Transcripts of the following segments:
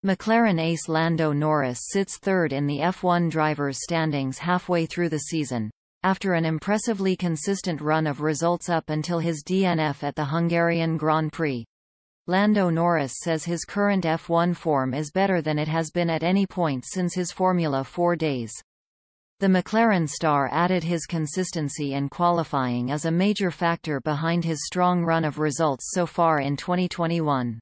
McLaren ace Lando Norris sits third in the F1 drivers' standings halfway through the season, after an impressively consistent run of results up until his DNF at the Hungarian Grand Prix. Lando Norris says his current F1 form is better than it has been at any point since his Formula 4 days. The McLaren star added his consistency in qualifying as a major factor behind his strong run of results so far in 2021.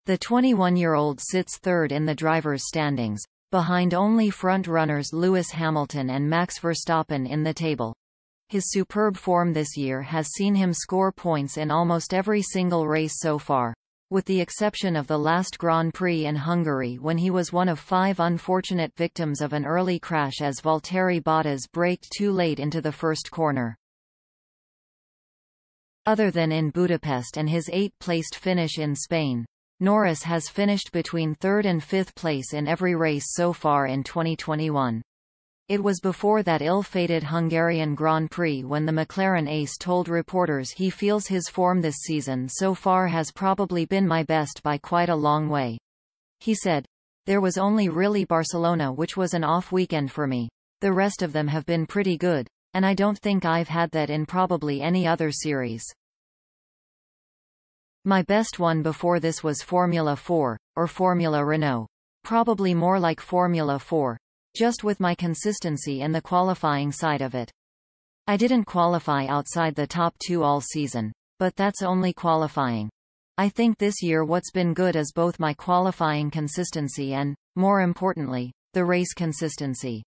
The 21-year-old sits third in the drivers' standings, behind only front-runners Lewis Hamilton and Max Verstappen in the table. His superb form this year has seen him score points in almost every single race so far, with the exception of the last Grand Prix in Hungary when he was one of 5 unfortunate victims of an early crash as Valtteri Bottas braked too late into the first corner. Other than in Budapest and his 8th-placed finish in Spain, Norris has finished between 3rd and 5th place in every race so far in 2021. It was before that ill-fated Hungarian Grand Prix when the McLaren ace told reporters he feels his form this season so far has probably been my best by quite a long way. He said, "There was only really Barcelona which was an off weekend for me. The rest of them have been pretty good, and I don't think I've had that in probably any other series. My best one before this was Formula 4, or Formula Renault. Probably more like Formula 4. Just with my consistency in the qualifying side of it. I didn't qualify outside the top 2 all season, but that's only qualifying. I think this year what's been good is both my qualifying consistency and, more importantly, the race consistency.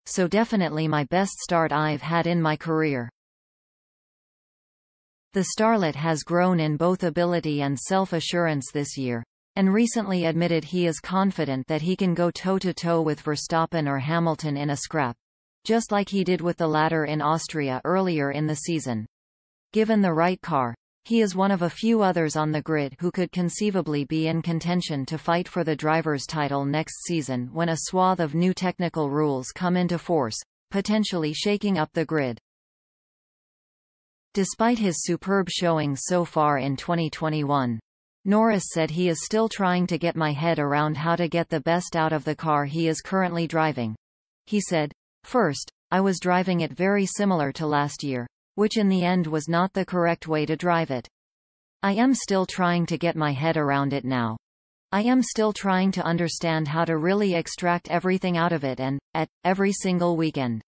So definitely my best start I've had in my career." The starlet has grown in both ability and self-assurance this year, and recently admitted he is confident that he can go toe-to-toe with Verstappen or Hamilton in a scrap, just like he did with the latter in Austria earlier in the season. Given the right car, he is one of a few others on the grid who could conceivably be in contention to fight for the driver's title next season when a swath of new technical rules come into force, potentially shaking up the grid. Despite his superb showing so far in 2021, Norris said he is still trying to get my head around how to get the best out of the car he is currently driving. He said, "First, I was driving it very similar to last year, which in the end was not the correct way to drive it. I am still trying to get my head around it now. I am still trying to understand how to really extract everything out of it and, at every single weekend.